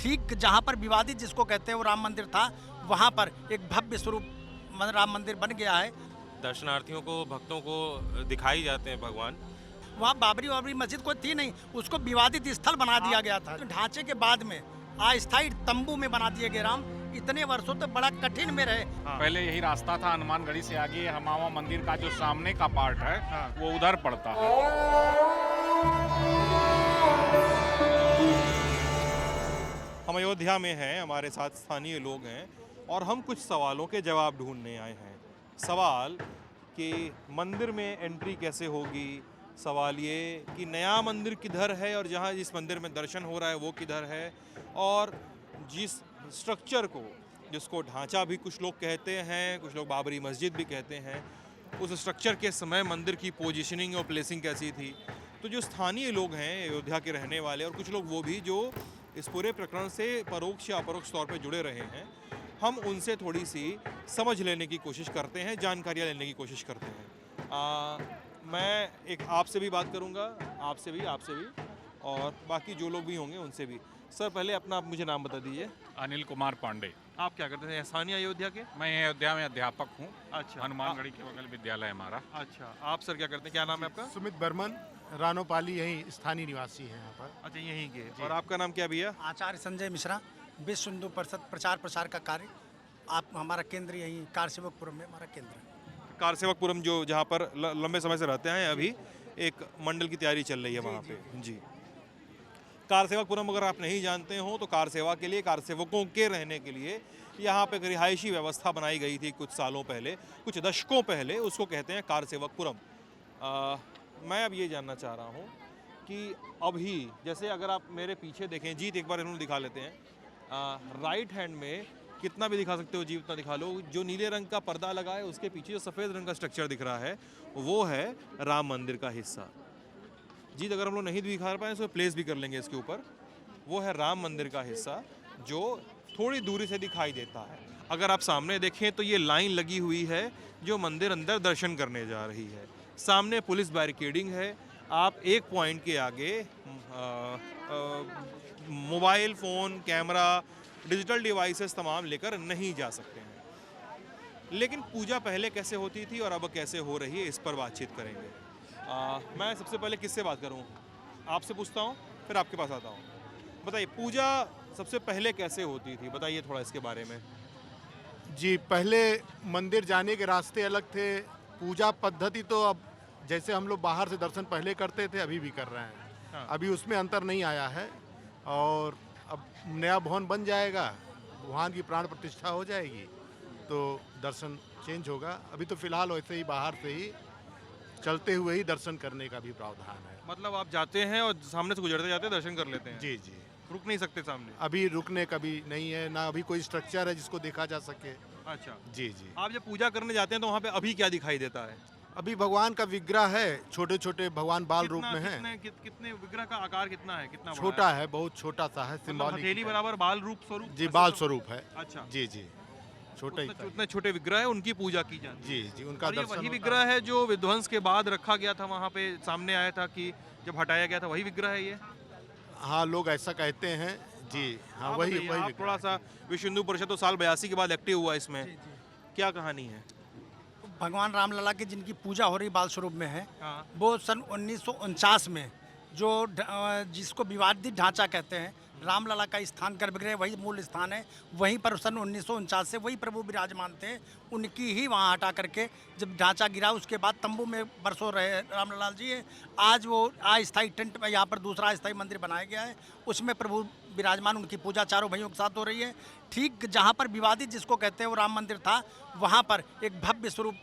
ठीक जहाँ पर विवादित जिसको कहते हैं वो राम मंदिर था, वहाँ पर एक भव्य स्वरूप राम मंदिर बन गया है। दर्शनार्थियों को, भक्तों को दिखाई जाते हैं भगवान। वहाँ बाबरी मस्जिद कोई थी नहीं, उसको विवादित स्थल बना दिया गया था। ढांचे के बाद में अस्थायी तंबू में बना दिए गए राम। इतने वर्षों तक बड़ा कठिन में रहे। पहले यही रास्ता था, हनुमानगढ़ी से आगे हमावा मंदिर का जो सामने का पार्ट है वो उधर पड़ता है। हम अयोध्या में हैं, हमारे साथ स्थानीय लोग हैं और हम कुछ सवालों के जवाब ढूंढने आए हैं। सवाल कि मंदिर में एंट्री कैसे होगी, सवाल ये कि नया मंदिर किधर है और जहाँ जिस मंदिर में दर्शन हो रहा है वो किधर है, और जिस स्ट्रक्चर को, जिसको ढांचा भी कुछ लोग कहते हैं, कुछ लोग बाबरी मस्जिद भी कहते हैं, उस स्ट्रक्चर के समय मंदिर की पोजीशनिंग और प्लेसिंग कैसी थी। तो जो स्थानीय लोग हैं अयोध्या के रहने वाले और कुछ लोग वो भी जो इस पूरे प्रकरण से परोक्ष या अपरोक्ष तौर पे जुड़े रहे हैं, हम उनसे थोड़ी सी समझ लेने की कोशिश करते हैं, जानकारियाँ लेने की कोशिश करते हैं। मैं एक आपसे भी बात करूंगा, आपसे भी और बाकी जो लोग भी होंगे उनसे भी। सर, पहले अपना आप मुझे नाम बता दीजिए। अनिल कुमार पांडे। आप क्या करते हैं? स्थानीय अयोध्या के? मैं अयोध्या में अध्यापक हूँ। अच्छा। हनुमानगढ़ी के बगल विद्यालय हमारा। अच्छा, आप सर क्या करते हैं? क्या नाम है आपका? सुमित बर्मन, रानोपाली, यहीं स्थानीय निवासी हैं यहाँ पर। अच्छा, यहीं के। और आपका नाम क्या भैया? आचार्य संजय मिश्रा, विश्व हिंदू परिषद प्रचार प्रसार का कार्य। आप हमारा केंद्र यहीं कारसेवकपुरम में हमारा केंद्र है। कारसेवकपुरम, जो जहाँ पर लंबे समय से रहते हैं, अभी एक मंडल की तैयारी चल रही है वहाँ पे। जी, कारसेवकपुरम अगर आप नहीं जानते हो तो कार सेवा के लिए, कार सेवकों के रहने के लिए यहाँ पे एक रिहायशी व्यवस्था बनाई गई थी कुछ सालों पहले, कुछ दशकों पहले। उसको कहते हैं कारसेवकपुरम। मैं अब ये जानना चाह रहा हूँ कि अभी जैसे अगर आप मेरे पीछे देखें, जीत एक बार इन्होंने दिखा लेते हैं, राइट हैंड में कितना भी दिखा सकते हो जी, उतना दिखा लो। जो नीले रंग का पर्दा लगा है उसके पीछे जो सफ़ेद रंग का स्ट्रक्चर दिख रहा है वो है राम मंदिर का हिस्सा। जी, अगर हम लोग नहीं दिखा पाए तो प्लेस भी कर लेंगे इसके ऊपर। वो है राम मंदिर का हिस्सा जो थोड़ी दूरी से दिखाई देता है। अगर आप सामने देखें तो ये लाइन लगी हुई है जो मंदिर अंदर दर्शन करने जा रही है। सामने पुलिस बैरिकेडिंग है। आप एक पॉइंट के आगे mobile phone, camera, digital devices तमाम लेकर नहीं जा सकते हैं। लेकिन पूजा पहले कैसे होती थी और अब कैसे हो रही है, इस पर बातचीत करेंगे। मैं सबसे पहले किससे बात करूं? आपसे पूछता हूं, फिर आपके पास आता हूं। बताइए, पूजा सबसे पहले कैसे होती थी? बताइए थोड़ा इसके बारे में। जी, पहले मंदिर जाने के रास्ते अलग थे। पूजा पद्धति तो अब जैसे हम लोग बाहर से दर्शन पहले करते थे अभी भी कर रहे हैं। हाँ। अभी उसमें अंतर नहीं आया है। और अब नया भवन बन जाएगा, भगवान की प्राण प्रतिष्ठा हो जाएगी तो दर्शन चेंज होगा। अभी तो फिलहाल वैसे ही बाहर से ही चलते हुए ही दर्शन करने का भी प्रावधान है। मतलब आप जाते हैं और सामने से गुजरते जाते दर्शन कर लेते हैं? जी जी, रुक नहीं सकते सामने? अभी रुकने का भी नहीं है, ना अभी कोई स्ट्रक्चर है जिसको देखा जा सके। अच्छा जी जी। आप जब पूजा करने जाते हैं तो वहाँ पे अभी क्या दिखाई देता है? अभी भगवान का विग्रह है, छोटे छोटे भगवान बाल रूप में है। कितने विग्रह का आकार कितना है? कितना बड़ा छोटा है, बहुत छोटा सा है, मतलब सिंबॉलिक हथेली है। बराबर बाल रूप स्वरूप? जी, बाल स्वरूप है। अच्छा, जी जी, छोटा ही उतने छोटे विग्रह है, उनकी पूजा की जाती है। जी जी, उनका और ये दर्शन वही होता विग्रह है जो विध्वंस के बाद रखा गया था, वहाँ पे सामने आया था कि जब हटाया गया था, वही विग्रह है ये? हाँ, लोग ऐसा कहते हैं। जी हाँ, वही बताइए, वही आप विग्रह थोड़ा है। सा, विश्व हिंदू परिषद तो साल 82 के बाद एक्टिव हुआ इसमें, क्या कहानी है? भगवान रामलला की जिनकी पूजा हो रही बाल स्वरूप में है, हाँ। वो सन 1949 में जो जिसको विवादित ढांचा कहते हैं, रामलला का स्थान गर्भगृह वही मूल स्थान है। वहीं पर सन 1949 से वही प्रभु विराजमान थे, उनकी ही वहाँ हटा करके जब ढांचा गिरा उसके बाद तंबू में बरसों रहे रामलला जी। आज वो अस्थायी टेंट में यहाँ पर दूसरा अस्थायी मंदिर बनाया गया है, उसमें प्रभु विराजमान, उनकी पूजा चारों भाइयों के साथ हो रही है। ठीक जहाँ पर विवादित जिसको कहते हैं वो राम मंदिर था, वहाँ पर एक भव्य स्वरूप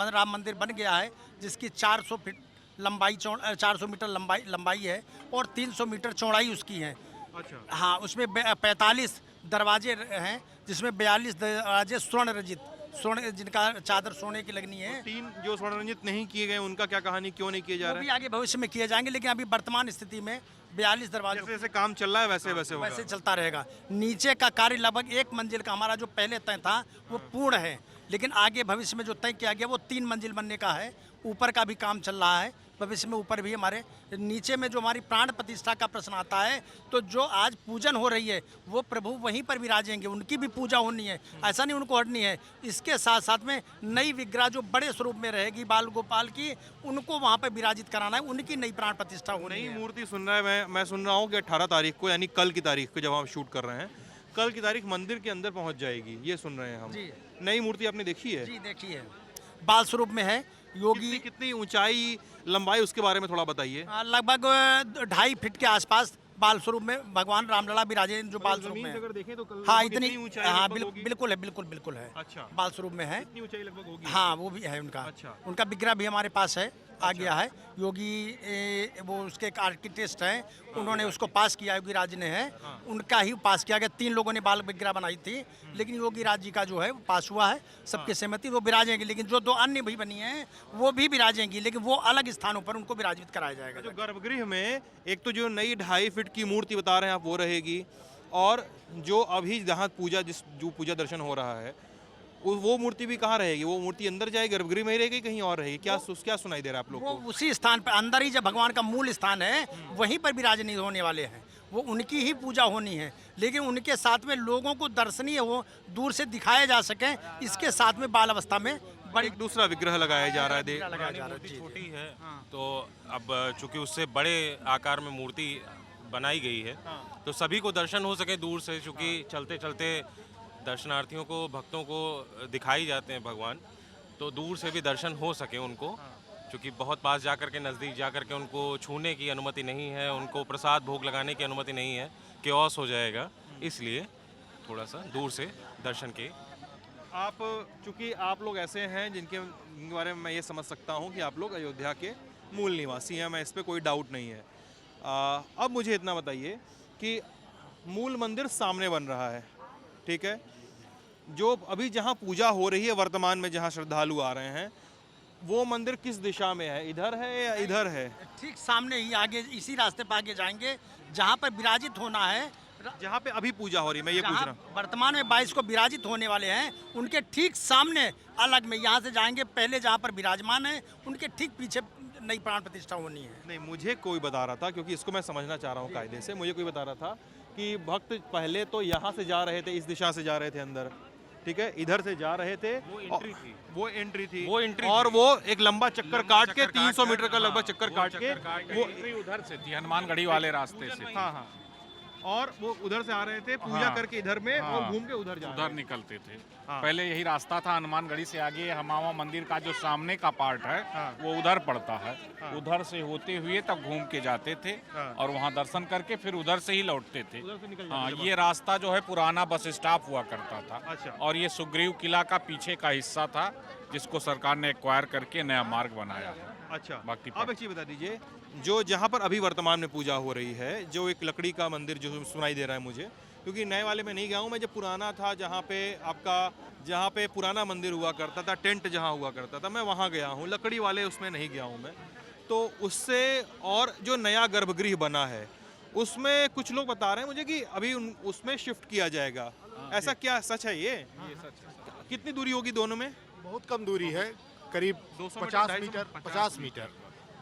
राम मंदिर बन गया है जिसकी 400 फीट लंबाई 400 मीटर लंबाई है और 300 मीटर चौड़ाई उसकी है। अच्छा। हाँ, उसमें 45 दरवाजे हैं जिसमें 42 दरवाजे स्वर्ण रजित, सोने जिनका चादर सोने की लगनी है। 3 जो स्वर्ण रंजित नहीं किए गए उनका क्या कहानी, क्यों नहीं किए जा वो रहे भी हैं? आगे भविष्य में किए जाएंगे, लेकिन अभी वर्तमान स्थिति में 42 दरवाजे जैसे जैसे काम चल रहा है वैसे वैसे होगा। वैसे चलता रहेगा। नीचे का कार्य लगभग 1 मंजिल का हमारा जो पहले तय था वो पूर्ण है, लेकिन आगे भविष्य में जो तय किया गया वो 3 मंजिल बनने का है। ऊपर का भी काम चल रहा है, भविष्य में ऊपर भी हमारे नीचे में जो हमारी प्राण प्रतिष्ठा का प्रश्न आता है, तो जो आज पूजन हो रही है वो प्रभु वहीं पर विराजेंगे, उनकी भी पूजा होनी है, ऐसा नहीं उनको हटनी है। इसके साथ साथ में नई विग्रह जो बड़े स्वरूप में रहेगी बाल गोपाल की, उनको वहाँ पर विराजित कराना है, उनकी नई प्राण प्रतिष्ठा होनी नई है। मूर्ति सुन रहा है, मैं सुन रहा हूँ कि 18 तारीख को, यानी कल की तारीख को जब हम शूट कर रहे हैं, कल की तारीख मंदिर के अंदर पहुंच जाएगी, ये सुन रहे हैं हम। जी। नई मूर्ति आपने देखी है? जी देखिए, बाल स्वरूप में है योगी, कितनी ऊंचाई लंबाई उसके बारे में थोड़ा बताइए। लगभग 2.5 फीट के आसपास बाल स्वरूप में भगवान रामलला विराजे जो बाल स्वरूप में है। अगर देखें तो हाँ लगभग इतनी, ऊंचाई हाँ लगभग होगी? बिल्कुल है, बिल्कुल है। अच्छा, बाल स्वरूप में है, कितनी ऊंचाई लगभग होगी? हाँ वो भी है उनका। अच्छा। उनका विग्रह भी हमारे पास है, आ गया है। योगी वो उसके एक आर्किटेक्ट हैं, उन्होंने उसको पास किया, योगी राज ने है, उनका ही पास किया गया। 3 लोगों ने बाल विग्रह बनाई थी, लेकिन योगी राज जी का जो है वो पास हुआ है, सबकी सहमति, वो विराजेंगे। लेकिन जो 2 अन्य भी बनी हैं वो भी विराजेंगी, लेकिन वो अलग स्थानों पर उनको विराजित कराया जाएगा। जो गर्भगृह में एक तो जो नई 2.5 फीट की मूर्ति बता रहे हैं आप वो रहेगी, और जो अभी जहाँ जो पूजा दर्शन हो रहा है वो मूर्ति भी कहाँ रहेगी? वो मूर्ति अंदर जाएगी, गर्भगृह में ही रहेगी, कहीं और रहेगी? क्या सुनाई दे रहा है आप लोग वो को? उसी स्थान पर अंदर ही, जब भगवान का मूल स्थान है वहीं पर विराजनीय होने वाले हैं, वो उनकी ही पूजा होनी है। लेकिन उनके साथ में लोगों को दर्शनीय हो, दूर से दिखाया जा सके, इसके साथ में बाल अवस्था में बड़ी एक दूसरा विग्रह लगाया जा रहा है। लगाया जा रहा है। जी, छोटी है तो अब चूंकि उससे बड़े आकार में मूर्ति बनाई गई है, तो सभी को दर्शन हो सके दूर से, चूंकि चलते चलते दर्शनार्थियों को, भक्तों को दिखाई जाते हैं भगवान, तो दूर से भी दर्शन हो सके उनको, क्योंकि बहुत पास जाकर के, नज़दीक जाकर के उनको छूने की अनुमति नहीं है, उनको प्रसाद भोग लगाने की अनुमति नहीं है, केओस हो जाएगा, इसलिए थोड़ा सा दूर से दर्शन के। आप चूंकि आप लोग ऐसे हैं जिनके बारे में मैं ये समझ सकता हूँ कि आप लोग अयोध्या के मूल निवासी हैं, मैं इस पर कोई डाउट नहीं है। अब मुझे इतना बताइए कि मूल मंदिर सामने बन रहा है, ठीक है, जो अभी जहाँ पूजा हो रही है वर्तमान में, जहाँ श्रद्धालु आ रहे हैं, वो मंदिर किस दिशा में है? इधर है या इधर है? ठीक सामने ही, आगे इसी रास्ते पर आगे जाएंगे, जहाँ पर विराजित होना है, जहाँ पे अभी पूजा हो रही है, मैं ये पूछ रहा जहाँ हूँ। वर्तमान में 22 को विराजित होने वाले हैं, उनके ठीक सामने अलग में, यहाँ से जाएंगे पहले जहाँ पर विराजमान है, उनके ठीक पीछे नई प्राण प्रतिष्ठा होनी है। नहीं, मुझे कोई बता रहा था, क्योंकि इसको मैं समझना चाह रहा हूँ कायदे से, मुझे कोई बता रहा था कि भक्त पहले तो यहाँ से जा रहे थे, इस दिशा से जा रहे थे अंदर, ठीक है, इधर से जा रहे थे, वो एंट्री थी, और वो एक लंबा चक्कर काट के 300 मीटर का लगभग चक्कर काट के वो एंट्री उधर से थी, हनुमानगढ़ी वाले रास्ते से थी। हाँ हाँ, और वो उधर से आ रहे थे पूजा करके इधर में, और घूम के उधर जा रहे उधर थे। निकलते थे। हाँ। पहले यही रास्ता था, हनुमानगढ़ी से आगे हमामा मंदिर का जो सामने का पार्ट है वो उधर पड़ता है, उधर से होते हुए तब घूम के जाते थे, और वहाँ दर्शन करके फिर उधर से ही लौटते थे। उधर से निकल हाँ, जाते थे। ये रास्ता जो है पुराना बस स्टॉप हुआ करता था, अच्छा। और ये सुग्रीव किला का पीछे का हिस्सा था, जिसको सरकार ने एक्वायर करके नया मार्ग बनाया है। अच्छा, बाकी अब एक चीज़ बता दीजिए, जो जहाँ पर अभी वर्तमान में पूजा हो रही है, जो एक लकड़ी का मंदिर जो सुनाई दे रहा है मुझे, क्योंकि नए वाले में नहीं गया हूँ मैं, जब पुराना था, जहाँ पे पुराना मंदिर हुआ करता था, टेंट जहाँ हुआ करता था, मैं वहाँ गया हूँ, लकड़ी वाले उसमें नहीं गया हूँ मैं। तो उससे, और जो नया गर्भगृह बना है उसमें कुछ लोग बता रहे हैं मुझे कि अभी उसमें शिफ्ट किया जाएगा, ऐसा क्या सच है? ये कितनी दूरी होगी दोनों में? बहुत कम दूरी है, करीब 200 50 मीटर, मीटर, 250 50 मीटर।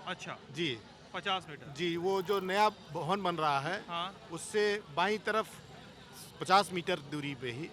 अच्छा, जी 50 मीटर। जी, वो जो नया भवन बन रहा है, हाँ, उससे बाईं तरफ 50 मीटर दूरी पे ही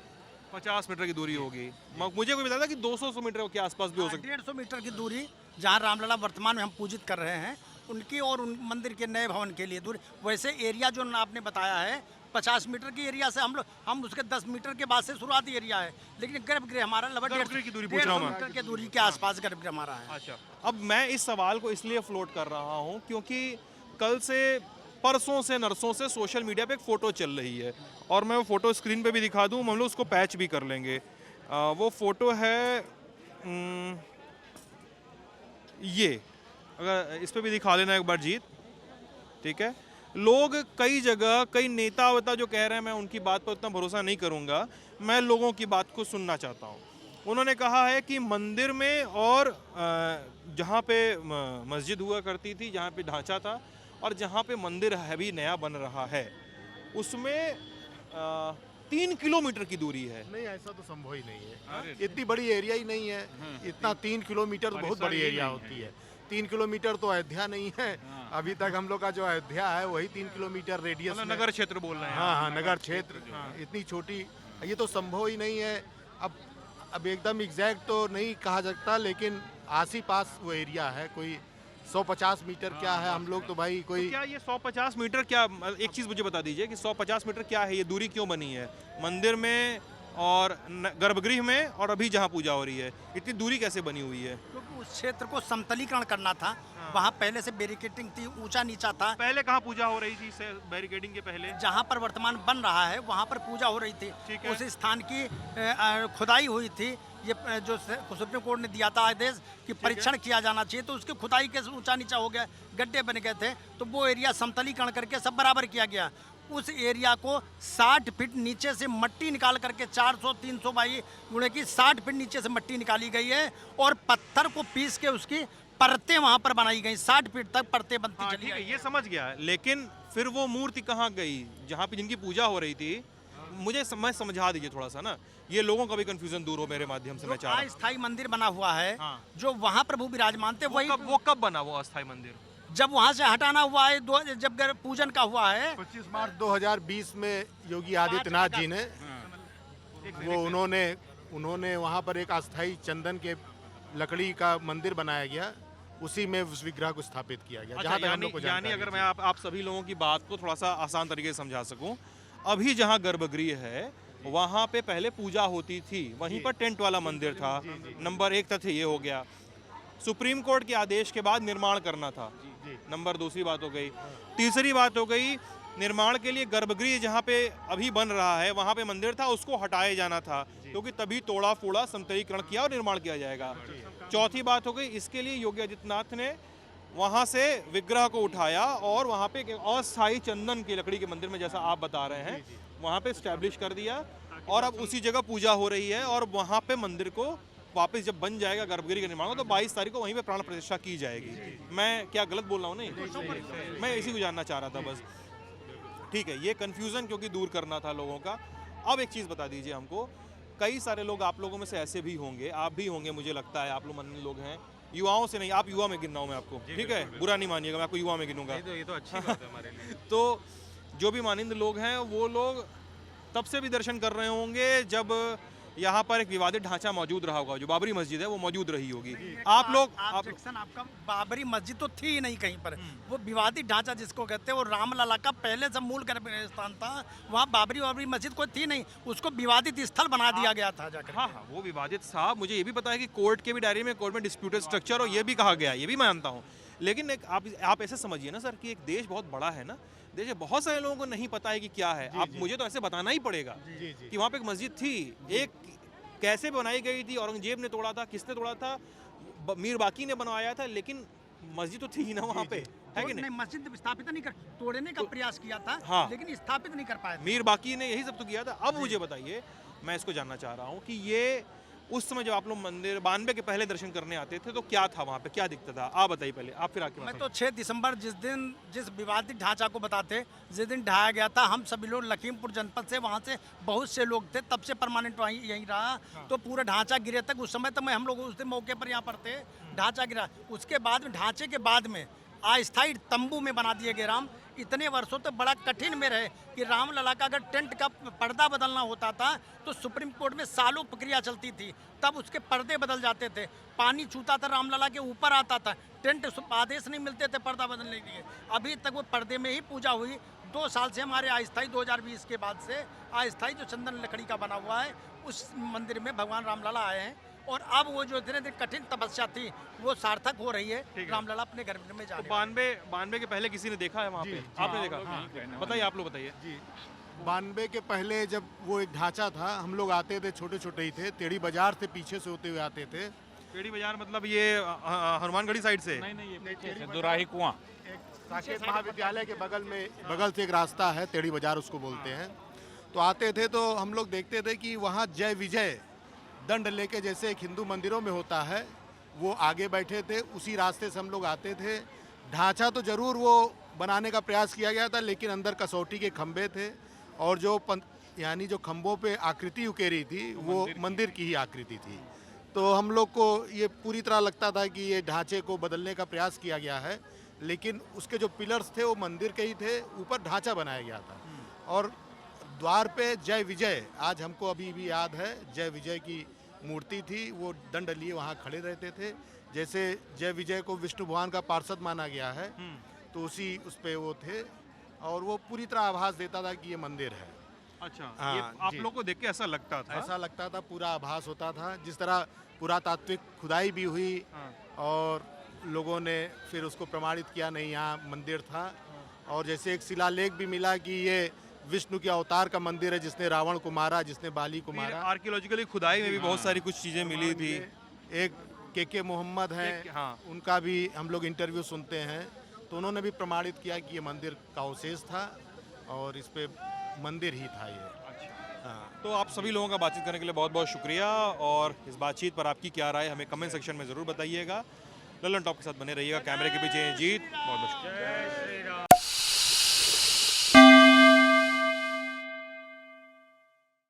50 मीटर की दूरी होगी। मुझे कोई बताया था कि 200 मीटर के आसपास भी हो सकती 150 मीटर की दूरी, जहाँ रामलला वर्तमान में हम पूजित कर रहे हैं, उनकी और उन मंदिर के नए भवन के लिए दूरी। वैसे एरिया जो आपने बताया है 50 मीटर की एरिया से हम उसके 10 मीटर के बाद से शुरुआती एरिया है, लेकिन गर्भगृह हमारा लगभग गर्भगृह की दूरी पूछ रहा हूं मैं। मीटर की दूरी के आसपास गर्भगृह हमारा है। अच्छा, अब मैं इस सवाल को इसलिए फ्लोट कर रहा हूँ क्योंकि कल से, परसों से, नरसों से सोशल मीडिया पे एक फ़ोटो चल रही है, और मैं वो फ़ोटो स्क्रीन पे भी दिखा दूँ, हम लोग उसको पैच भी कर लेंगे। वो फ़ोटो है ये, अगर इस पे भी दिखा लेना एक बार जीत, ठीक है। लोग कई जगह, कई नेता वेता जो कह रहे हैं, मैं उनकी बात पर उतना भरोसा नहीं करूँगा, मैं लोगों की बात को सुनना चाहता हूँ। उन्होंने कहा है कि मंदिर में और जहाँ पे मस्जिद हुआ करती थी, जहाँ पे ढांचा था, और जहाँ पे मंदिर अभी नया बन रहा है, उसमें 3 किलोमीटर की दूरी है। नहीं, ऐसा तो संभव ही नहीं है। इतनी बड़ी एरिया ही नहीं है। इतना 3 किलोमीटर तो बहुत बड़ी एरिया होती है। 3 किलोमीटर तो अयोध्या नहीं है। अभी तक हम लोग का जो अयोध्या है वही 3 किलोमीटर रेडियस में। नगर क्षेत्र बोल रहे हैं। हाँ, नगर क्षेत्र। इतनी छोटी, ये तो संभव ही नहीं है। अब एकदम एग्जैक्ट तो नहीं कहा सकता, लेकिन आस ही पास वो एरिया है। कोई 150 मीटर क्या है, हम लोग तो भाई कोई। तो क्या ये 150 मीटर, क्या एक चीज़ मुझे बता दीजिए कि 150 मीटर क्या है, ये दूरी क्यों बनी है मंदिर में और गर्भगृह में, और अभी जहाँ पूजा हो रही है इतनी दूरी कैसे बनी हुई है? क्योंकि उस क्षेत्र को समतलीकरण करना था। वहाँ पहले से बैरिकेडिंग थी, ऊंचा नीचा था। पहले कहाँ पूजा हो रही थी बैरिकेडिंग के पहले? जहाँ पर वर्तमान बन रहा है वहाँ पर पूजा हो रही थी। ठीक है। उस स्थान की खुदाई हुई थी। ये जो सुप्रीम कोर्ट ने दिया था आदेश कि परीक्षण किया जाना चाहिए, तो उसकी खुदाई के ऊंचा नीचा हो गया, गड्ढे बन गए थे, तो वो एरिया समतलीकरण करके सब बराबर किया गया। उस एरिया को 60 फीट नीचे से मट्टी निकाल करके 400-300 बाई गुणे की 60 फीट नीचे से मट्टी निकाली गई है और पत्थर को पीस के उसकी परतें वहां पर बनाई गई। 60 फीट तक परतें बनती चली ठीक है, गई। ये समझ गया, लेकिन फिर वो मूर्ति कहाँ गई जहाँ पे जिनकी पूजा हो रही थी? मुझे समझा दीजिए थोड़ा सा ना, ये लोगों का भी कंफ्यूजन दूर हो मेरे माध्यम से मैं चाह रहा हूँ। अस्थायी मंदिर बना हुआ है हाँ। जो वहां प्रभु विराजमान थे, वही वो कब बना वो अस्थाई मंदिर? जब वहां से हटाना हुआ है, जब पूजन का हुआ है 25 मार्च 2020 में योगी आदित्यनाथ जी ने वो उन्होंने वहाँ पर एक अस्थाई चंदन के लकड़ी का मंदिर बनाया गया, उसी में उस विग्रह को स्थापित किया गया। अच्छा, जहाँ तक हम लोग को यानी जानकारी अगर थी। मैं आप सभी लोगों की बात को थोड़ा सा आसान तरीके से समझा सकूं, अभी जहां गर्भगृह है वहां पे पहले पूजा होती थी, वहीं पर टेंट वाला मंदिर था। नंबर 1 तथ्य ये हो गया। सुप्रीम कोर्ट के आदेश के बाद निर्माण करना था, नंबर दूसरी बात हो गई। तीसरी बात हो गई, निर्माण के लिए गर्भगृह जहाँ पे अभी बन रहा है वहाँ पे मंदिर था, उसको हटाया जाना था, क्योंकि तभी तोड़ा फोड़ा समतलीकरण किया और निर्माण किया जाएगा। चौथी बात हो गई, इसके लिए योगी आदित्यनाथ ने वहाँ से विग्रह को उठाया और वहाँ पे एक अस्थायी चंदन की लकड़ी के मंदिर में, जैसा आप बता रहे हैं, वहाँ पे स्टैब्लिश कर दिया और अब उसी जगह पूजा हो रही है। और वहाँ पे मंदिर को वापस जब बन जाएगा गर्भगृह का निर्माण हो, तो 22 तारीख को वहीं पे प्राण प्रतिष्ठा की जाएगी। मैं क्या गलत बोल रहा हूँ? नहीं, मैं इसी को जानना चाह रहा था बस। ठीक है, ये कन्फ्यूज़न क्योंकि दूर करना था लोगों का। अब एक चीज़ बता दीजिए हमको, कई सारे लोग आप लोगों में से ऐसे भी होंगे, आप भी होंगे, मुझे लगता है आप लोग मन लोग हैं, युवाओं से नहीं, आप युवा में गिन रहा हूँ मैं आपको, ठीक है, बुरा नहीं मानिएगा, मैं आपको युवा में गिनूंगा। ये तो अच्छी बात है हमारे लिए। तो जो भी मानिंद लोग हैं वो लोग तब से भी दर्शन कर रहे होंगे जब यहाँ पर एक विवादित ढांचा मौजूद रहा होगा, जो बाबरी मस्जिद है वो मौजूद रही होगी। आप लोग ऑब्जेक्शन आपका, बाबरी मस्जिद तो थी ही नहीं कहीं पर। वो विवादित ढांचा जिसको कहते हैं, वो रामलला का पहले से मूल स्थान था। वहाँ बाबरी मस्जिद कोई थी नहीं, उसको विवादित स्थल बना दिया गया था जाकर। हाँ, वो विवादित साहब, मुझे ये भी पता है कि कोर्ट के भी डायरी में कोर्ट में डिस्प्यूटेड स्ट्रक्चर और ये भी कहा गया, ये भी मानता हूँ। लेकिन एक आप ऐसे समझिए ना सर कि एक देश बहुत बड़ा है ना, देश में बहुत सारे लोगों को नहीं पता है कि क्या है। आप मुझे तो ऐसे बताना ही पड़ेगा कि वहाँ पे एक मस्जिद थी, एक कैसे बनाई गई थी, औरंगजेब ने तोड़ा था, किसने तोड़ा था, मीर बाकी ने बनवाया था, लेकिन मस्जिद तो थी ही ना वहाँ पे, है कि नहीं? मस्जिद स्थापित नहीं कर, तोड़ने का प्रयास किया था, हाँ। लेकिन स्थापित नहीं कर पाया। मीर बाकी ने यही सब तो किया था। अब मुझे बताइए, मैं इसको जानना चाह रहा हूँ कि ये उस समय जब आप लोग मंदिर 92 के पहले दर्शन करने आते थे तो क्या था वहाँ पे, क्या दिखता था? आप बताइए पहले, आप फिर आके मैं तो 6 दिसंबर जिस विवादित ढांचा को बताते, जिस दिन ढाया गया था, हम सभी लोग लखीमपुर जनपद से, वहाँ से बहुत से लोग थे, तब से परमानेंट वहीं यहीं रहा। तो पूरा ढांचा गिरे तक, उस समय तो हम लोग उस दिन मौके पर यहाँ पर थे, ढांचा गिरा। उसके बाद में, ढांचे के बाद में अस्थायी तंबू में बना दिए गए राम। इतने वर्षों तक बड़ा कठिन में रहे कि रामलला का अगर टेंट का पर्दा बदलना होता था तो सुप्रीम कोर्ट में सालों प्रक्रिया चलती थी, तब उसके पर्दे बदल जाते थे, पानी छूता था रामलला के ऊपर आता था, टेंट आदेश नहीं मिलते थे पर्दा बदलने के लिए। अभी तक वो पर्दे में ही पूजा हुई। 2 साल से हमारे अस्थायी 2020 के बाद से अस्थायी जो चंदन लकड़ी का बना हुआ है, उस मंदिर में भगवान रामलला आए हैं। और अब वो जो इतने दिन कठिन तपस्या थी वो सार्थक हो रही है, रामलला अपने घर में जा रहे हैं। 92 के पहले किसी ने देखा है वहाँ पे? आपने देखा? बताइए, आप लोग बताइए जी, 92 के पहले जब वो एक ढांचा था, हम लोग आते थे, छोटे छोटे ही थे, टेढ़ी बाजार से पीछे से होते हुए आते थे। पेड़ी बाजार मतलब ये हनुमानगढ़ी साइड से? नहीं, ये पीछे से दुराही कुआं। साकेत महाविद्यालय के बगल से एक रास्ता है, टेढ़ी बाजार उसको बोलते हैं। तो आते थे तो हम लोग देखते थे कि वहाँ जय विजय दंड लेके, जैसे एक हिंदू मंदिरों में होता है, वो आगे बैठे थे, उसी रास्ते से हम लोग आते थे। ढांचा तो जरूर वो बनाने का प्रयास किया गया था, लेकिन अंदर कसौटी के खंभे थे और जो यानी जो खंभों पे आकृति उकेरी थी वो मंदिर की ही आकृति थी। तो हम लोग को ये पूरी तरह लगता था कि ये ढांचे को बदलने का प्रयास किया गया है, लेकिन उसके जो पिलर्स थे वो मंदिर के ही थे, ऊपर ढांचा बनाया गया था। और द्वार पे जय विजय, आज हमको अभी भी याद है, जय विजय की मूर्ति थी, वो दंड लिए वहाँ खड़े रहते थे। जैसे जय विजय को विष्णु भगवान का पार्षद माना गया है, तो उसी उस पे वो थे, और वो पूरी तरह आभास देता था कि ये मंदिर है। अच्छा, हाँ, ये आप जी। लोग को देख के ऐसा लगता था? ऐसा लगता था, पूरा आभास होता था। जिस तरह पुरातात्विक खुदाई भी हुई और लोगों ने फिर उसको प्रमाणित किया, नहीं यहाँ मंदिर था। और जैसे एक शिलालेख भी मिला कि ये विष्णु के अवतार का मंदिर है, जिसने रावण को मारा, जिसने बाली को मारा। आर्कियोलॉजिकली खुदाई में भी बहुत सारी कुछ चीजें मिली थी। एक के मोहम्मद हैं, हाँ। उनका भी हम लोग इंटरव्यू सुनते हैं, तो उन्होंने भी प्रमाणित किया कि ये मंदिर का अवशेष था और इस पे मंदिर ही था ये। हाँ। तो आप सभी लोगों का बातचीत करने के लिए बहुत बहुत शुक्रिया, और इस बातचीत पर आपकी क्या राय हमें कमेंट सेक्शन में ज़रूर बताइएगा। ललन टॉप के साथ बने रहिएगा, कैमरे के पीछे जीत, बहुत बहुत शुक्रिया।